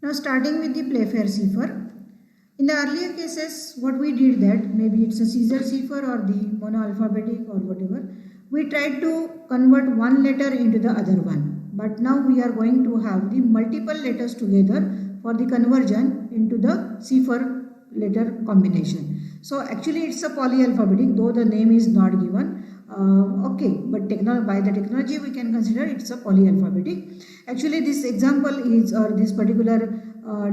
Now starting with the Playfair cipher. In the earlier cases, what we did that maybe it's a Caesar cipher or the monoalphabetic or whatever, we tried to convert one letter into the other one. But now we are going to have the multiple letters together for the conversion into the cipher letter combination. So actually it's a polyalphabetic, though the name is not given. Okay, but by the technology we can consider it's a polyalphabetic. Actually this example is, or this particular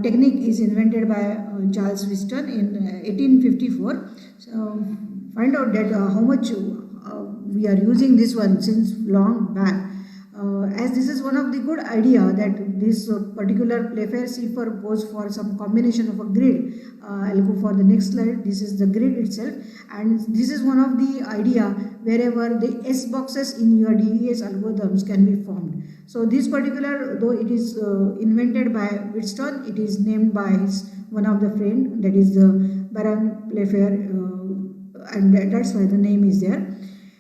technique is invented by Charles Whiston in 1854. So find out that how much we are using this one since long back. As this is one of the good idea that this particular Playfair cipher goes for some combination of a grid. I'll go for the next slide. This is the grid itself, and this is one of the idea wherever the S boxes in your DES algorithms can be formed. So this particular, though it is invented by Wheatstone, it is named by his one of the friend, that is the Baron Playfair, and that's why the name is there.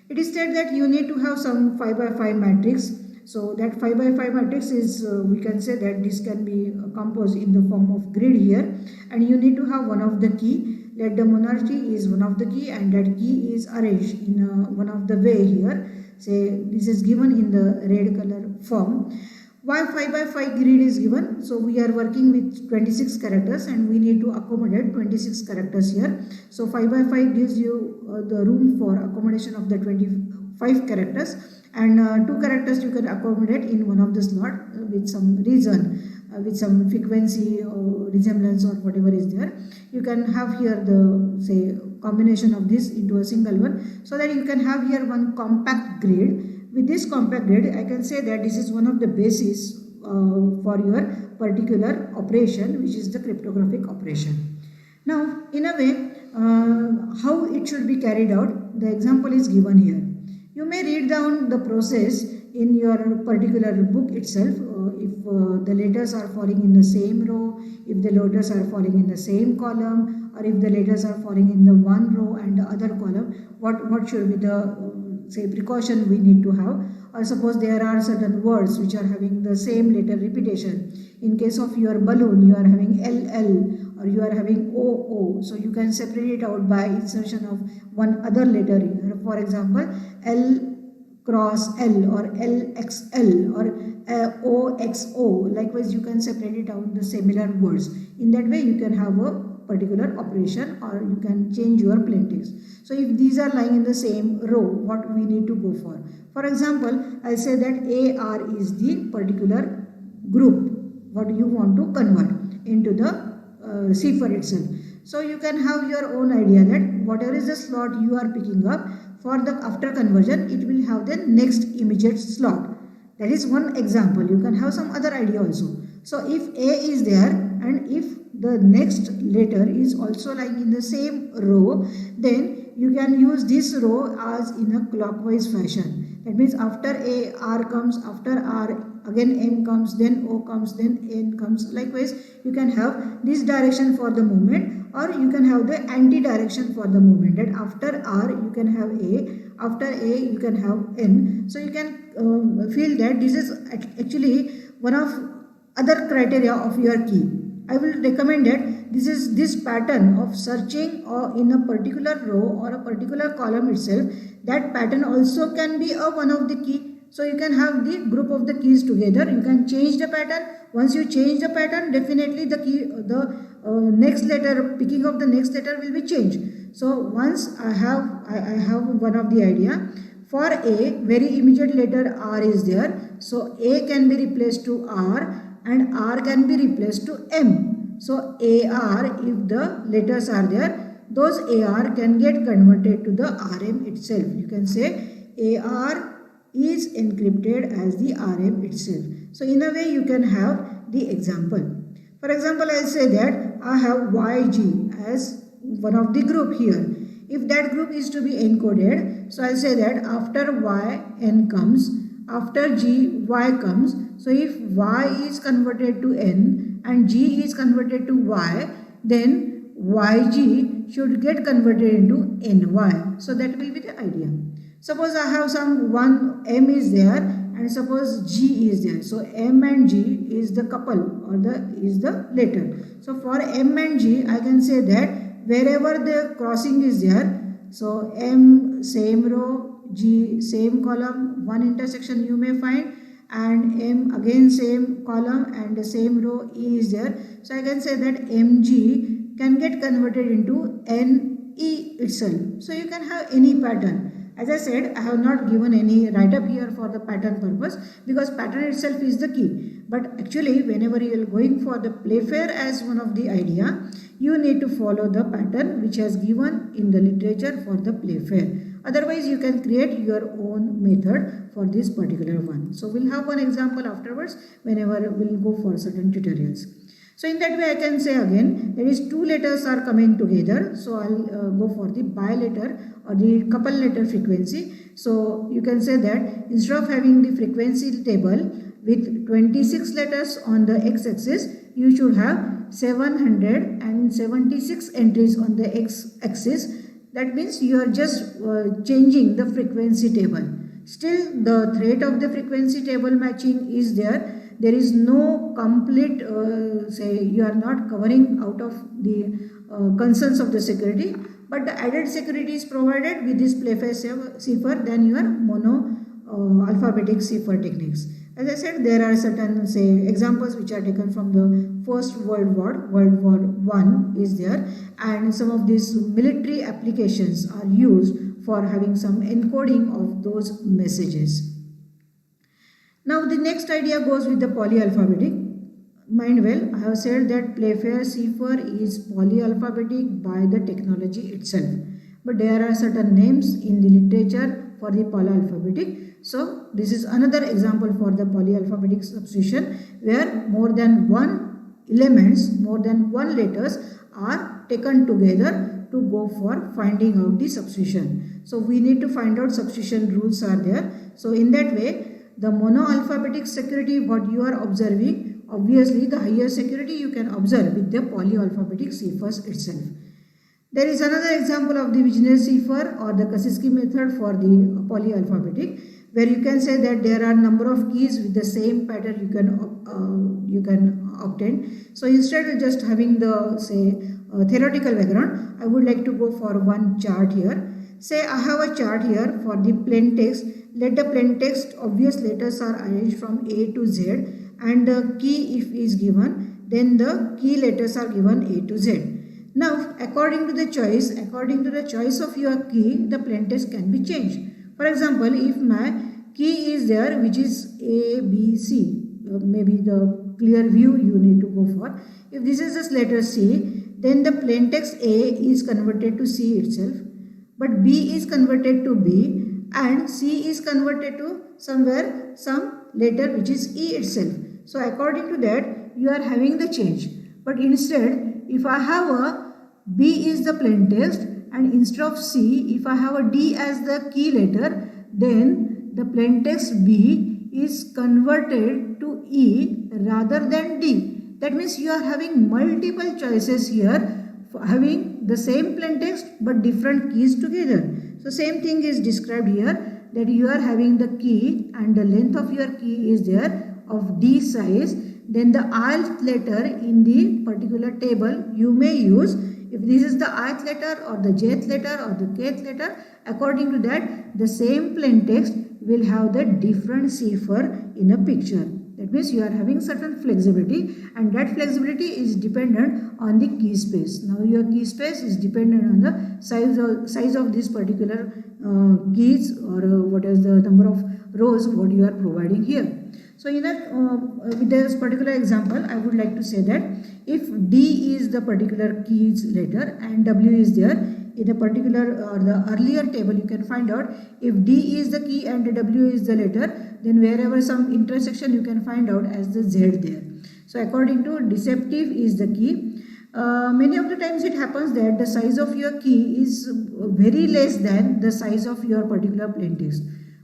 It is said that you need to have some 5 by 5 matrix. So that 5 by 5 matrix is, we can say that this can be composed in the form of grid here, and you need to have one of the key. Let the monarchy is one of the key, and that key is arranged in one of the way here. Say this is given in the red color form. Why 5 by 5 grid is given? So we are working with 26 characters and we need to accommodate 26 characters here. So 5 by 5 gives you the room for accommodation of the 25 characters, and 2 characters you can accommodate in one of the slot with some reason, with some frequency or resemblance or whatever is there. You can have here the, say, combination of this into a single one, so that you can have here one compact grid. With this compact grid, I can say that this is one of the basis for your particular operation, which is the cryptographic operation. Now, in a way, how it should be carried out, the example is given here. You may read down the process in your particular book itself. If the letters are falling in the same row, if the letters are falling in the same column, or if the letters are falling in the one row and the other column, what should be the say precaution we need to have. Or suppose there are certain words which are having the same letter repetition. In case of your balloon, you are having LL or you are having OO. So you can separate it out by insertion of one other letter here. For example, L cross L or LXL or OXO. Likewise, you can separate it out the similar words. In that way, you can have a particular operation, or you can change your plaintext. So if these are lying in the same row, what we need to go for? For example, I'll say that AR is the particular group what you want to convert into the cipher itself. So you can have your own idea that whatever is the slot you are picking up, for the after conversion it will have the next immediate slot. That is one example. You can have some other idea also. So if A is there and if the next letter is also lying in the same row, then you can use this row as in a clockwise fashion. That means after A, R comes, after R again M comes, then O comes, then N comes. Likewise, you can have this direction for the movement, or you can have the anti-direction for the movement. That after R you can have A, after A you can have N. So you can feel that this is actually one of other criteria of your key. I will recommend that this pattern of searching or in a particular row or a particular column itself, that pattern also can be a one of the key. So you can have the group of the keys together. You can change the pattern. Once you change the pattern, definitely the key, next letter, picking of the next letter will be changed. So once I have one of the idea. For A, very immediate letter R is there. So A can be replaced to R and R can be replaced to M. So AR, if the letters are there, those AR can get converted to the RM itself. You can say AR is encrypted as the RM itself. So in a way you can have the example. For example, I say that I have YG as one of the group here. If that group is to be encoded, so I say that after Y, N comes, after G, Y comes. So if Y is converted to N and G is converted to Y, then YG should get converted into NY. So that will be the idea. Suppose I have some one M is there and suppose G is there. So M and G is the couple or the letter. So for M and G, I can say that wherever the crossing is there, so M same row, G same column, one intersection you may find, and M again same column and the same row E is there. So I can say that MG can get converted into NE itself. So you can have any pattern. As I said, I have not given any write-up here for the pattern purpose because pattern itself is the key. But actually, whenever you are going for the Playfair as one of the idea, you need to follow the pattern which has given in the literature for the Playfair. Otherwise, you can create your own method for this particular one. So, we'll have one example afterwards whenever we'll go for certain tutorials. So in that way I can say again, there is two letters are coming together. So I'll go for the biletter or the couple letter frequency. So you can say that instead of having the frequency table with 26 letters on the x-axis, you should have 776 entries on the x-axis. That means you are just changing the frequency table. Still the thread of the frequency table matching is there. There is no complete, say you are not covering out of the concerns of the security, but the added security is provided with this Playfair cipher than your mono alphabetic cipher techniques. As I said, there are certain examples which are taken from the First World War, World War I is there, and some of these military applications are used for having some encoding of those messages. Now the next idea goes with the polyalphabetic. Mind well, I have said that Playfair cipher is polyalphabetic by the technology itself. But there are certain names in the literature for the polyalphabetic. So this is another example for the polyalphabetic substitution where more than one elements, more than one letters are taken together to go for finding out the substitution. So we need to find out substitution rules are there. So in that way, the monoalphabetic security what you are observing, obviously the higher security you can observe with the polyalphabetic ciphers itself. There is another example of the Wigner cipher or the Kasiski method for the polyalphabetic, where you can say that there are number of keys with the same pattern you can obtain. So instead of just having the theoretical background, I would like to go for one chart here. Say I have a chart here for the plain text. Let the plain text obvious letters are arranged from A to Z, and the key if is given, then the key letters are given A to Z. Now according to the choice of your key, the plain text can be changed. For example, if my key is there which is A, B, C, maybe the clear view you need to go for. If this is just letter C, then the plain text A is converted to C itself, but B is converted to B, and C is converted to some letter which is E itself. So according to that you are having the change. But instead, if I have a B is the plain text and instead of C, if I have a D as the key letter, then the plain text B is converted to E rather than D. That means you are having multiple choices here for having the same plain text but different keys together. So same thing is described here, that you are having the key and the length of your key is there of D size. Then the ith letter in the particular table you may use. If this is the ith letter or the jth letter or the kth letter, according to that the same plain text will have the different cipher in a picture. That means you are having certain flexibility, and that flexibility is dependent on the key space. Now your key space is dependent on the size of this particular keys or what is the number of rows what you are providing here. So in that with this particular example, I would like to say that if D is the particular keys letter and W is there, in a particular or the earlier table you can find out if D is the key and W is the letter, then wherever some intersection you can find out as the Z there. So according to deceptive is the key. Many of the times it happens that the size of your key is very less than the size of your particular plain text.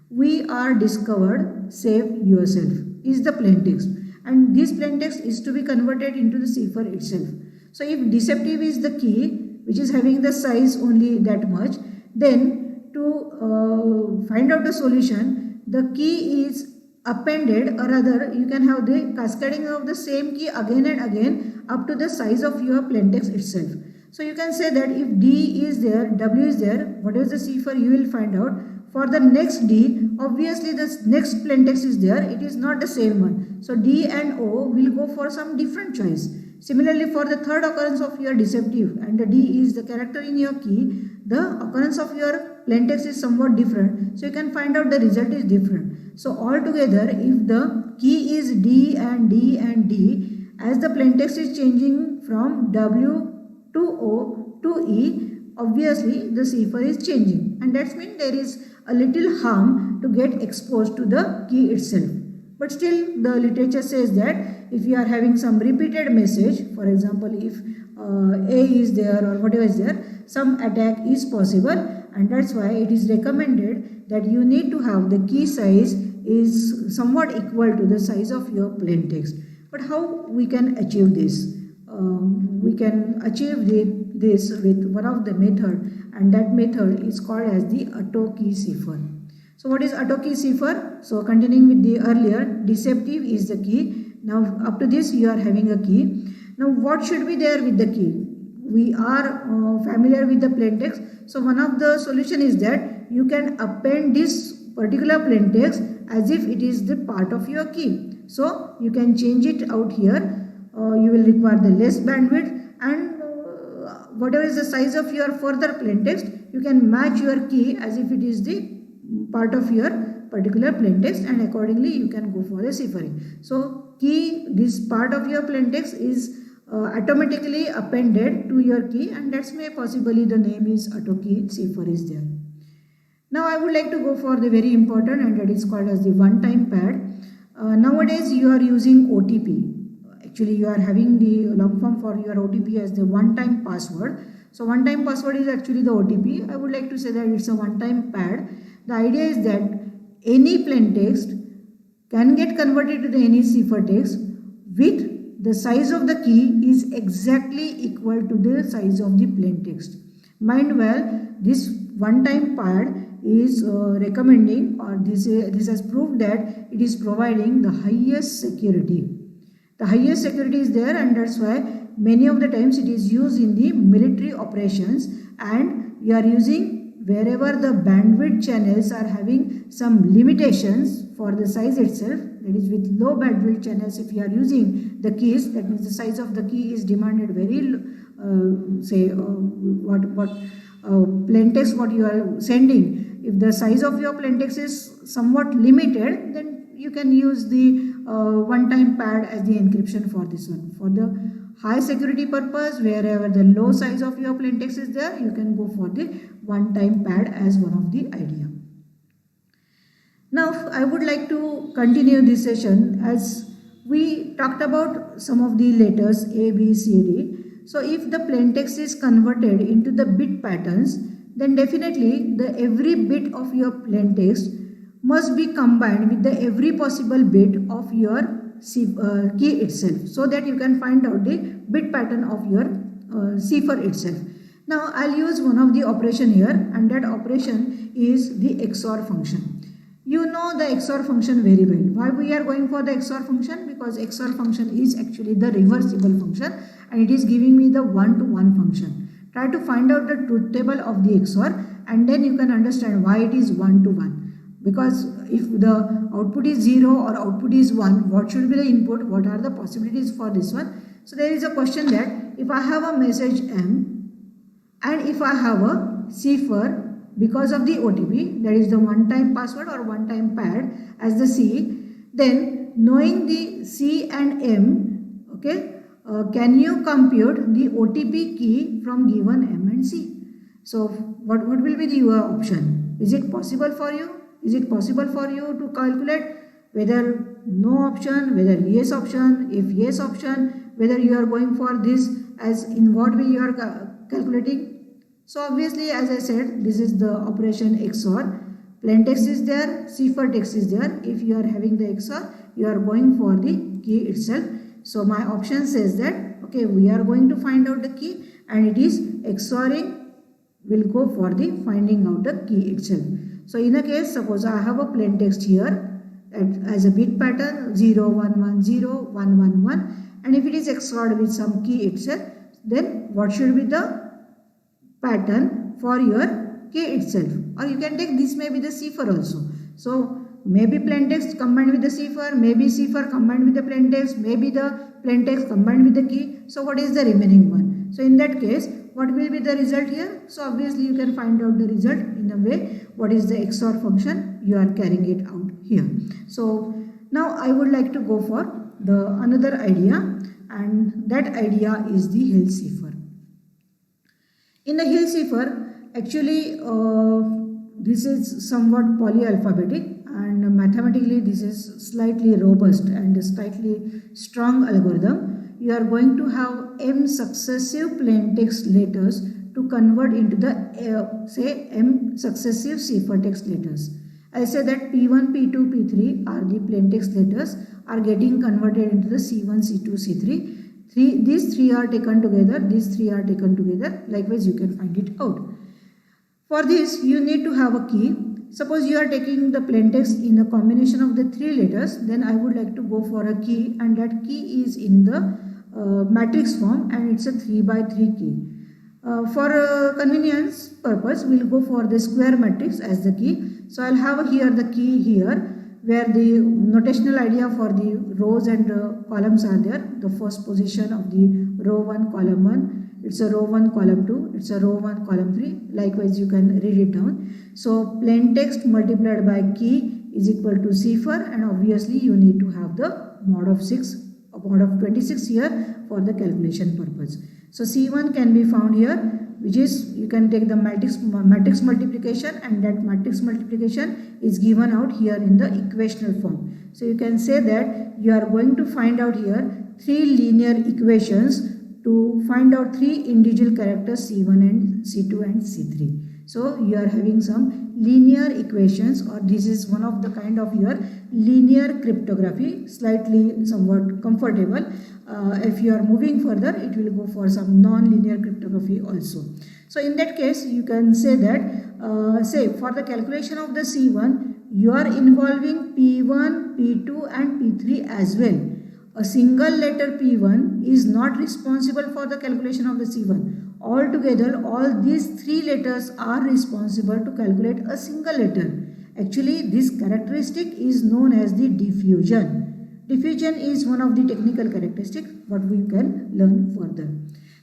We are discovered, save yourself is the plain text, and this plain text is to be converted into the cipher itself. So if deceptive is the key which is having the size only that much, then to find out the solution, the key is appended, or rather you can have the cascading of the same key again and again up to the size of your plaintext itself. So you can say that if D is there, W is there, what is the cipher you will find out. For the next D, obviously the next plaintext is there, it is not the same one. So D and O will go for some different choice. Similarly, for the third occurrence of your deceptive and the D is the character in your key, the occurrence of your plaintext is somewhat different. So you can find out the result is different. So altogether, if the key is D and D and D, as the plaintext is changing from W to O to E, obviously the cipher is changing, and that means there is a little harm to get exposed to the key itself. But still the literature says that if you are having some repeated message, for example if A is there or whatever is there, some attack is possible, and that's why it is recommended that you need to have the key size is somewhat equal to the size of your plaintext. But how we can achieve this? We can achieve this with one of the method, and that method is called as the auto key cipher. So what is auto key cipher? So continuing with the earlier, deceptive is the key. Now up to this you are having a key. Now what should be there with the key? We are familiar with the plaintext. So one of the solution is that you can append this particular plaintext as if it is the part of your key. So you can change it out here. You will require the less bandwidth, and whatever is the size of your further plaintext, you can match your key as if it is the part of your particular plaintext, and accordingly you can go for the ciphering. So key, this part of your plaintext is automatically appended to your key, and that's why possibly the name is auto key cipher is there. Now I would like to go for the very important, and that is called as the one-time pad. Nowadays you are using OTP. Actually you are having the long form for your OTP as the one-time password. So one-time password is actually the OTP. I would like to say that it's a one-time pad. The idea is that any plaintext can get converted to the any ciphertext with the size of the key is exactly equal to the size of the plaintext. Mind well, this one-time pad is recommending, or this has proved that it is providing the highest security. The highest security is there, and that's why many of the times it is used in the military operations, and you are using wherever the bandwidth channels are having some limitations for the size itself. That is, with low bandwidth channels, if you are using the keys, that means the size of the key is demanded very plaintext what you are sending. If the size of your plaintext is somewhat limited, then you can use the one-time pad as the encryption for this one. For the high security purpose, wherever the low size of your plaintext is there, you can go for the one-time pad as one of the idea. Now I would like to continue this session as we talked about some of the letters A, B, C, D. So if the plaintext is converted into the bit patterns, then definitely the every bit of your plaintext must be combined with the every possible bit of your key itself, so that you can find out the bit pattern of your cipher itself. Now I'll use one of the operation here, and that operation is the XOR function. You know the XOR function very well. Why we are going for the XOR function? Because XOR function is actually the reversible function, and it is giving me the one-to-one function. Try to find out the truth table of the XOR, and then you can understand why it is one-to-one. Because if the output is 0 or output is 1, what should be the input? What are the possibilities for this one? So there is a question that if I have a message M and if I have a cipher because of the OTP, that is the one-time password or one-time pad as the C, then knowing the C and M, okay, can you compute the OTP key from given M and C? So what will be your option? Is it possible for you? Is it possible for you to calculate whether no option, whether yes option, if yes option, whether you are going for this as in what way you are calculating? So obviously, as I said, this is the operation XOR. Plaintext is there, ciphertext is there. If you are having the XOR, you are going for the key itself. So my option says that, okay, we are going to find out the key, and it is XORing will go for the finding out the key itself. So in a case, suppose I have a plaintext here, as a bit pattern 0 1 1 0 1 1 1, and if it is XORed with some key itself, then what should be the pattern for your K itself? Or you can take this may be the cipher also. So maybe plain text combined with the cipher, maybe cipher combined with the plain text, maybe the plain text combined with the key. So what is the remaining one? So in that case, what will be the result here? So obviously you can find out the result in a way what is the XOR function you are carrying it out here. So now I would like to go for the another idea, and that idea is the Hill cipher. In the Hill cipher, actually this is somewhat polyalphabetic, and mathematically this is slightly robust and slightly strong algorithm. You are going to have m successive plain text letters to convert into the say m successive cipher text letters. I say that P1, P2, P3 are the plain text letters are getting converted into the C1, C2, C3. These three are taken together, these three are taken together. Likewise, you can find it out. For this, you need to have a key. Suppose you are taking the plain text in a combination of the three letters, then I would like to go for a key, and that key is in the matrix form, and it's a 3 by 3 key. For convenience purpose, we'll go for the square matrix as the key. So I'll have here the key here, where the notational idea for the rows and columns are there. The first position of the row 1, column 1, it's a row 1, column 2, it's a row 1, column 3. Likewise, you can read it down. So plain text multiplied by key is equal to cipher, and obviously you need to have the mod of 26 here for the calculation purpose. So C1 can be found here, which is you can take the matrix multiplication, and that matrix multiplication is given out here in the equational form. So you can say that you are going to find out here three linear equations to find out three individual characters C1 and C2 and C3. So you are having some linear equations, or this is one of the kind of your linear cryptography, slightly somewhat comfortable. If you are moving further, it will go for some non-linear cryptography also. So in that case, you can say that say for the calculation of the C1, you are involving P1, P2 and P3 as well. A single letter P1 is not responsible for the calculation of the C1. Altogether, all these three letters are responsible to calculate a single letter. Actually, this characteristic is known as the diffusion. Diffusion is one of the technical characteristics what we can learn further.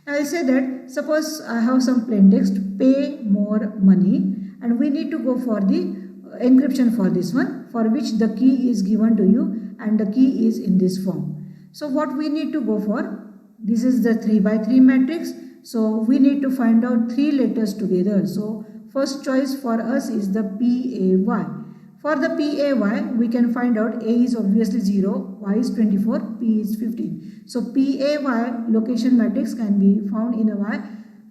Now, I say that suppose I have some plain text, pay more money, and we need to go for the encryption for this one, for which the key is given to you and the key is in this form. So what we need to go for? This is the 3 by 3 matrix. So we need to find out three letters together. So first choice for us is the PAY. For the PAY, we can find out A is obviously 0, Y is 24, P is 15. So PAY location matrix can be found in a Y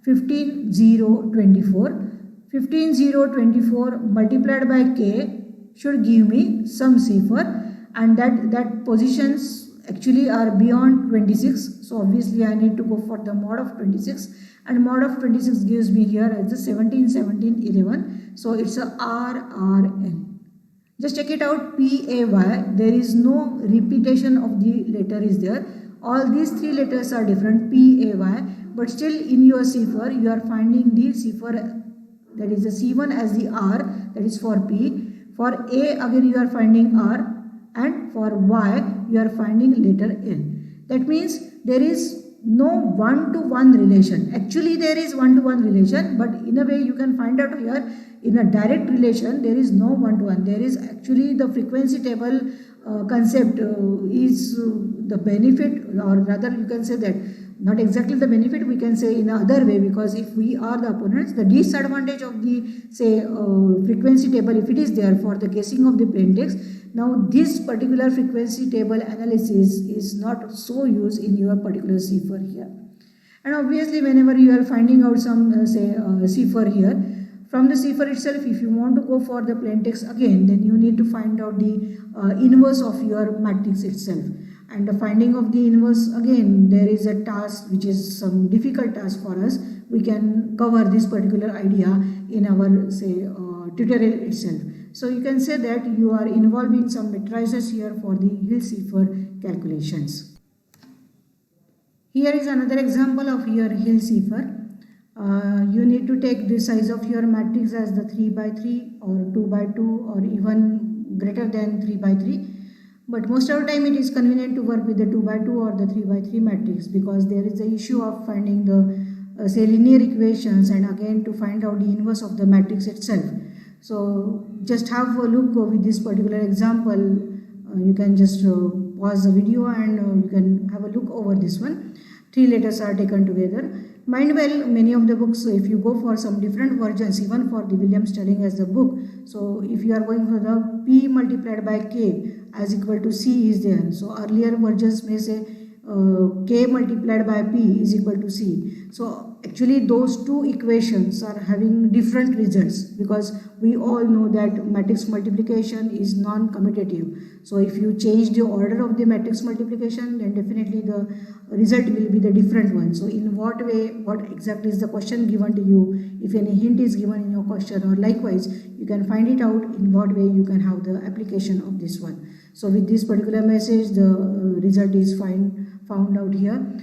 15, 0, 24. 15, 0, 24 multiplied by K should give me some cipher, and that positions actually are beyond 26. So obviously I need to go for the mod of 26, and mod of 26 gives me here as the 17, 17, 11. So it's a RRL. Just check it out, PAY. There is no repetition of the letter is there. All these three letters are different, PAY, but still in your cipher you are finding the cipher, that is the C1 as the R, that is for P. For A again you are finding R, and for Y you are finding letter L. That means there is no one-to-one relation. Actually there is one-to-one relation, but in a way you can find out here in a direct relation there is no one-to-one. There is actually the frequency table concept is the benefit, or rather you can say that not exactly the benefit, we can say in another way, because if we are the opponents, the disadvantage of the say frequency table, if it is there for the guessing of the plain text, now this particular frequency table analysis is not so used in your particular cipher here. And obviously whenever you are finding out some say cipher here, from the cipher itself, if you want to go for the plain text again, then you need to find out the inverse of your matrix itself. And the finding of the inverse, again there is a task which is some difficult task for us. We can cover this particular idea in our say tutorial itself. So you can say that you are involving some matrices here for the Hill-Seyfer calculations. Here is another example of your Hill-Seyfer. You need to take the size of your matrix as the 3 by 3 or 2 by 2 or even greater than 3 by 3. But most of the time it is convenient to work with the 2 by 2 or the 3 by 3 matrix, because there is the issue of finding the say linear equations and again to find out the inverse of the matrix itself. So just have a look with this particular example. You can just pause the video and you can have a look over this one. 3 letters are taken together. Mind well, many of the books, if you go for some different versions, even for the William Sterling as the book, so if you are going for the P multiplied by K as equal to C is there. So earlier versions may say K multiplied by P is equal to C. So actually those two equations are having different results, because we all know that matrix multiplication is non-commutative. So if you change the order of the matrix multiplication, then definitely the result will be the different one. So in what way, what exactly is the question given to you, if any hint is given in your question, or likewise you can find it out in what way you can have the application of this one. So with this particular message, the result is found out here.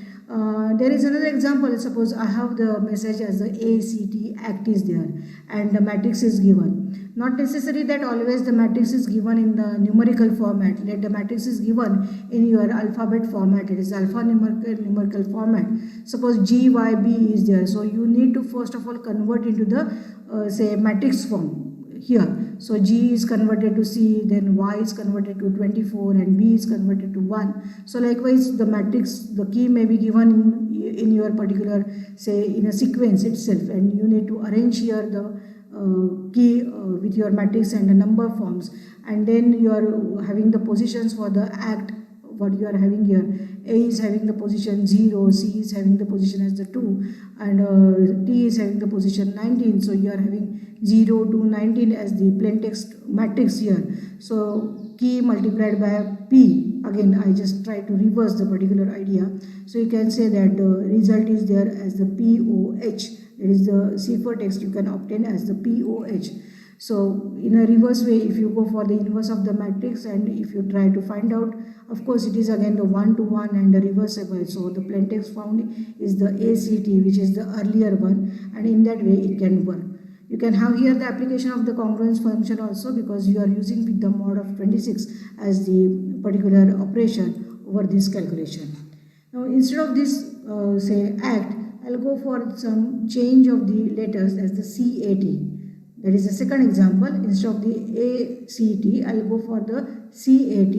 There is another example. Suppose I have the message as the ACT act is there and the matrix is given. Not necessary that always the matrix is given in the numerical format. Let the matrix is given in your alphabet format. It is alpha numerical format. Suppose GYB is there. So you need to first of all convert into the say matrix form here. So G is converted to C, then Y is converted to 24 and B is converted to 1. So likewise the matrix, the key may be given in your particular, say in a sequence itself, and you need to arrange here the key with your matrix and the number forms, and then you are having the positions for the act. What you are having here, A is having the position 0, C is having the position as the 2, and T is having the position 19. So you are having 0 to 19 as the plain text matrix here. So key multiplied by P, again I just try to reverse the particular idea. So you can say that the result is there as the POH, that is the ciphertext you can obtain as the POH. So in a reverse way, if you go for the inverse of the matrix and if you try to find out, of course it is again the 1 to 1 and the reversible. So the plain text found is the ACT, which is the earlier one, and in that way it can work. You can have here the application of the congruence function also, because you are using with the mod of 26 as the particular operation over this calculation. Now instead of this say act, I'll go for some change of the letters as the CAT. That is the second example. Instead of the ACT, I'll go for the CAT,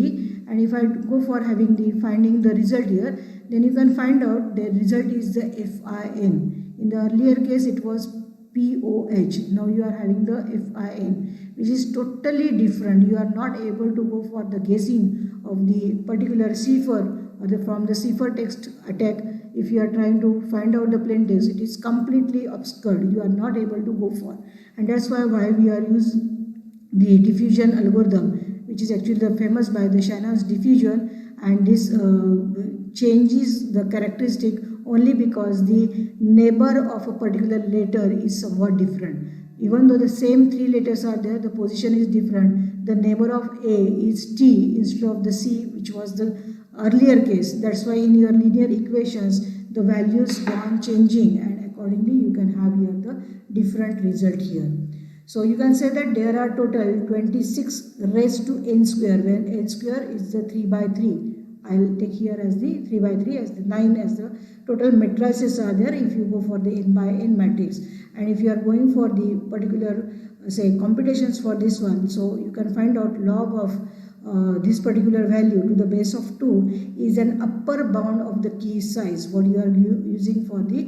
and if I go for having the finding the result here, then you can find out the result is the FIN. In the earlier case it was POH. Now you are having the FIN, which is totally different. You are not able to go for the guessing of the particular cipher or from the ciphertext attack. If you are trying to find out the plain text, it is completely obscured. You are not able to go for, and that's why we are using the diffusion algorithm, which is actually the famous by the Shannon's diffusion, and this changes the characteristic only because the neighbor of a particular letter is somewhat different. Even though the same 3 letters are there, the position is different. The neighbor of A is T instead of the C, which was the earlier case. That's why in your linear equations the values go on changing, and accordingly you can have here the different result here. So you can say that there are total 26 raised to n square, when n square is the 3 by 3. I'll take here as the 3 by 3 as the 9 as the total matrices are there if you go for the n by n matrix. And if you are going for the particular say computations for this one, so you can find out log of this particular value to the base of 2 is an upper bound of the key size what you are using for the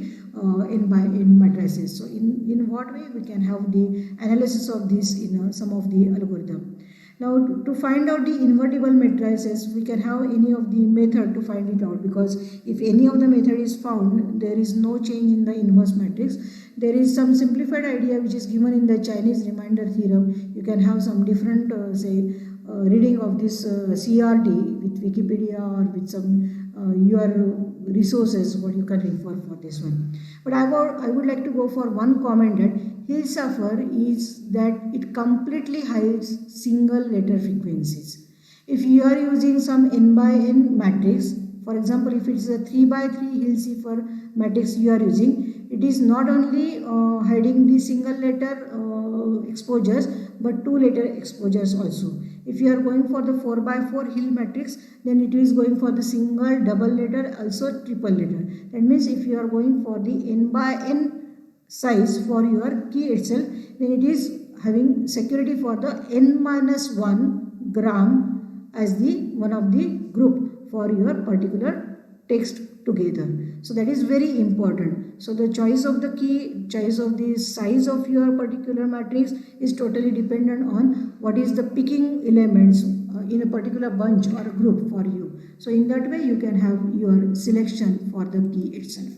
n by n matrices. So in what way we can have the analysis of this in some of the algorithm. Now to find out the invertible matrices, we can have any of the method to find it out, because if any of the method is found, there is no change in the inverse matrix. There is some simplified idea which is given in the Chinese remainder theorem. You can have some different say reading of this CRT with Wikipedia or with some your resources what you can refer for this one. But I would like to go for one comment that Hill cipher is that it completely hides single letter frequencies. If you are using some n by n matrix, for example, if it is a 3 by 3 Hill cipher matrix you are using, it is not only hiding the single letter exposures but two letter exposures also. If you are going for the 4 by 4 Hill matrix, then it is going for the single, double letter, also triple letter. That means if you are going for the n by n size for your key itself, then it is having security for the n minus 1 gram as the one of the group for your particular text together. So that is very important. So the choice of the key, choice of the size of your particular matrix is totally dependent on what is the picking elements in a particular bunch or a group for you. So in that way you can have your selection for the key itself.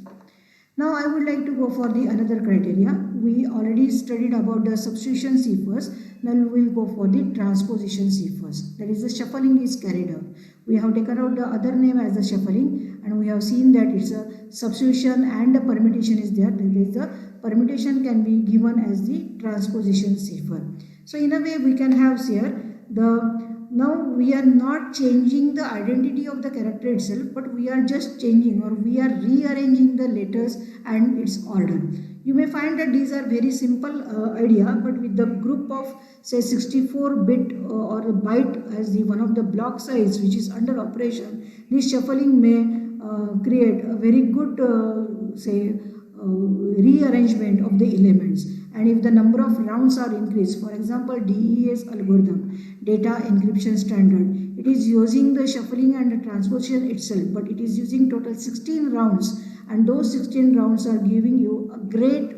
Now I would like to go for the another criteria. We already studied about the substitution ciphers. Now we will go for the transposition ciphers. That is, the shuffling is carried out. We have taken out the other name as the shuffling, and we have seen that it's a substitution and the permutation is there. That is, the permutation can be given as the transposition cipher. So in a way we can have here now we are not changing the identity of the character itself, but we are just changing or we are rearranging the letters and its order. You may find that these are very simple idea, but with the group of say 64 bit or a byte as the one of the block size which is under operation, this shuffling may create a very good rearrangement of the elements. And if the number of rounds are increased, for example DES algorithm, data encryption standard, it is using the shuffling and the transposition itself, but it is using total 16 rounds, and those 16 rounds are giving you a great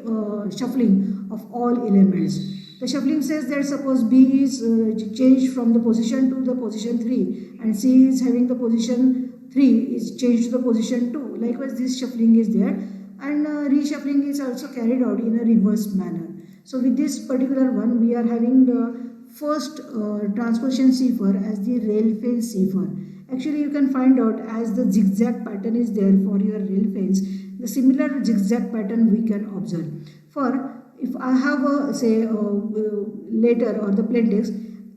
shuffling of all elements. The shuffling says that suppose B is changed from the position to the position 3 and C is having the position 3 is changed to the position 2. Likewise this shuffling is there, and reshuffling is also carried out in a reverse manner. So with this particular one we are having the first transposition cipher as the rail fence cipher. Actually you can find out as the zigzag pattern is there for your rail fence, the similar zigzag pattern we can observe. For if I have a say letter or the plain text,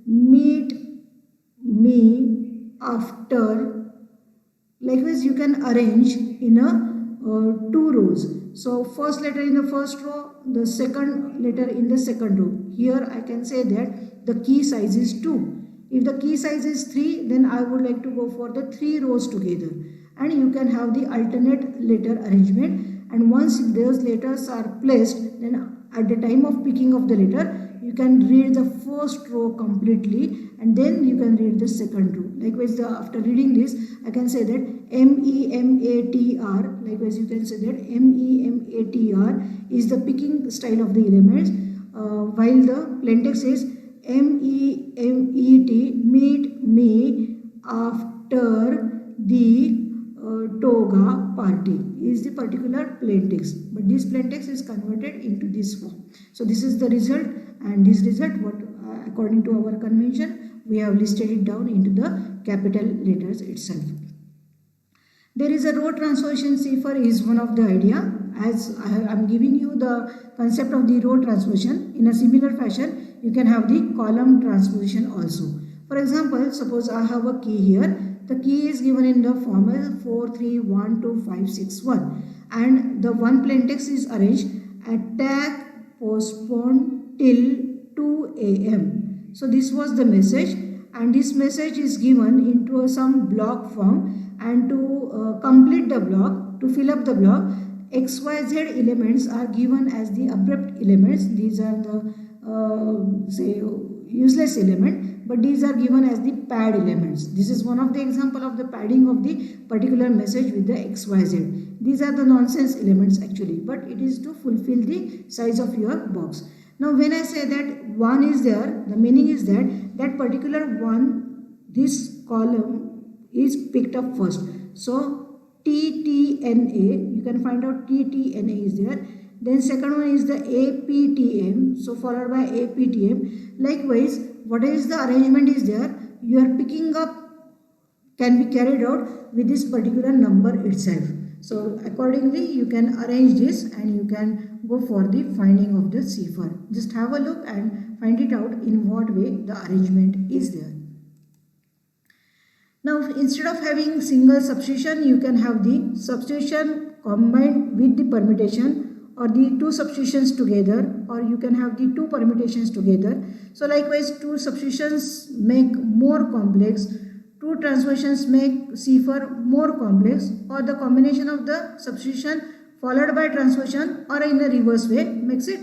meet me after, likewise you can arrange in a two rows. So first letter in the first row, the second letter in the second row. Here I can say that the key size is 2. If the key size is 3, then I would like to go for the 3 rows together, and you can have the alternate letter arrangement. And once those letters are placed, then at the time of picking of the letter you can read the first row completely and then you can read the second row. Likewise after reading this I can say that MEMATR, likewise you can say that MEMATR is the picking style of the elements, while the plain text is MEMET, meet me after the toga party is the particular plain text, but this plain text is converted into this form. So this is the result, and this result what according to our convention we have listed it down into the capital letters itself. There is a row transposition cipher is one of the idea. As I am giving you the concept of the row transposition, in a similar fashion you can have the column transposition also. For example, suppose I have a key here. The key is given in the form as 4, 3, 1, 2, 5, 6, 1, and the one plain text is arranged attack postponed till 2 AM. So this was the message, and this message is given into some block form, and to complete the block, to fill up the block, XYZ elements are given as the abrupt elements. These are the say useless element, but these are given as the pad elements. This is one of the example of the padding of the particular message with the XYZ. These are the nonsense elements actually, but it is to fulfill the size of your box. Now when I say that 1 is there, the meaning is that that particular 1, this column is picked up first. So TTNA, you can find out TTNA is there. Then second one is the APTM, so followed by APTM. Likewise, what is the arrangement is there, you are picking up can be carried out with this particular number itself. So accordingly you can arrange this and you can go for the finding of the cipher. Just have a look and find it out in what way the arrangement is there. Now instead of having single substitution, you can have the substitution combined with the permutation, or the two substitutions together, or you can have the two permutations together. So likewise, two substitutions make more complex, two transformations make cipher more complex, or the combination of the substitution followed by transformation or in a reverse way makes it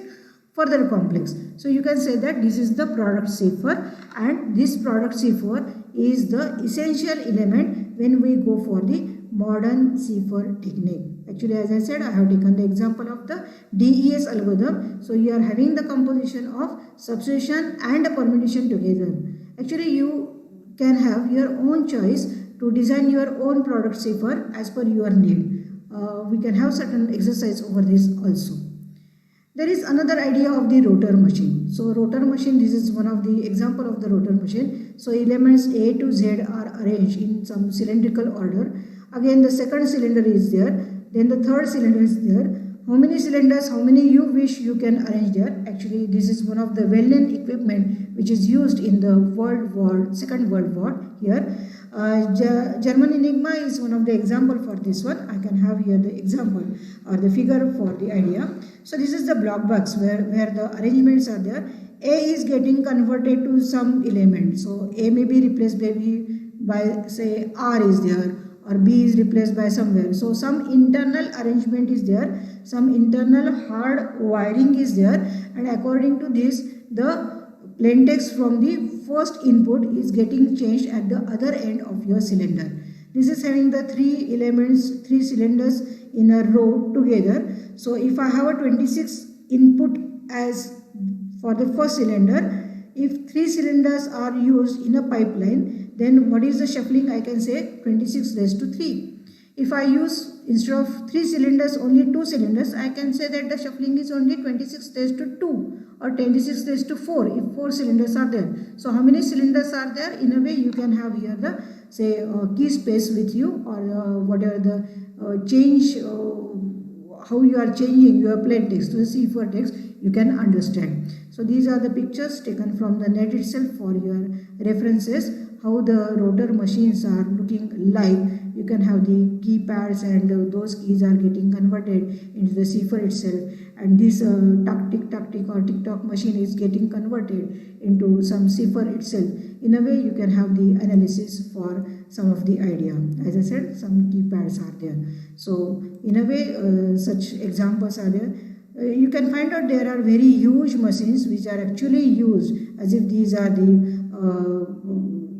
further complex. So you can say that this is the product cipher, and this product cipher is the essential element when we go for the modern cipher technique. Actually, as I said, I have taken the example of the DES algorithm. So you are having the composition of substitution and a permutation together. Actually, you can have your own choice to design your own product cipher as per your need. We can have certain exercise over this also. There is another idea of the rotor machine. So rotor machine, this is one of the example of the rotor machine. So elements A to Z are arranged in some cylindrical order. Again, the second cylinder is there. Then the third cylinder is there. How many cylinders, how many you wish, you can arrange there. Actually, this is one of the well-known equipment which is used in the Second World War here. German Enigma is one of the example for this one. I can have here the example or the figure for the idea. So this is the block box where the arrangements are there. A is getting converted to some element. So A may be replaced by say R is there, or B is replaced by somewhere. So some internal arrangement is there, some internal hard wiring is there, and according to this, the plain text from the first input is getting changed at the other end of your cylinder. This is having the three elements, three cylinders in a row together. So if I have a 26 input as for the first cylinder, if three cylinders are used in a pipeline, then what is the shuffling? I can say 26 raised to 3. If I use, instead of 3 cylinders, only 2 cylinders, I can say that the shuffling is only 26 raised to 2 or 26 raised to 4 if 4 cylinders are there. So how many cylinders are there? In a way you can have here the say key space with you, or whatever the change, how you are changing your plain text to the cipher text, you can understand. So these are the pictures taken from the net itself for your references, how the rotor machines are looking like. You can have the keypads and those keys are getting converted into the cipher itself, and this tick or tick-tock machine is getting converted into some cipher itself. In a way you can have the analysis for some of the idea. As I said, some keypads are there. So in a way such examples are there. You can find out there are very huge machines which are actually used as if these are the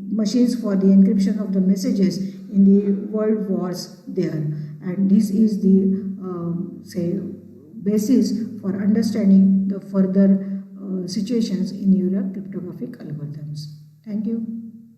machines for the encryption of the messages in the world wars there, and this is the say basis for understanding the further situations in your cryptographic algorithms. Thank you.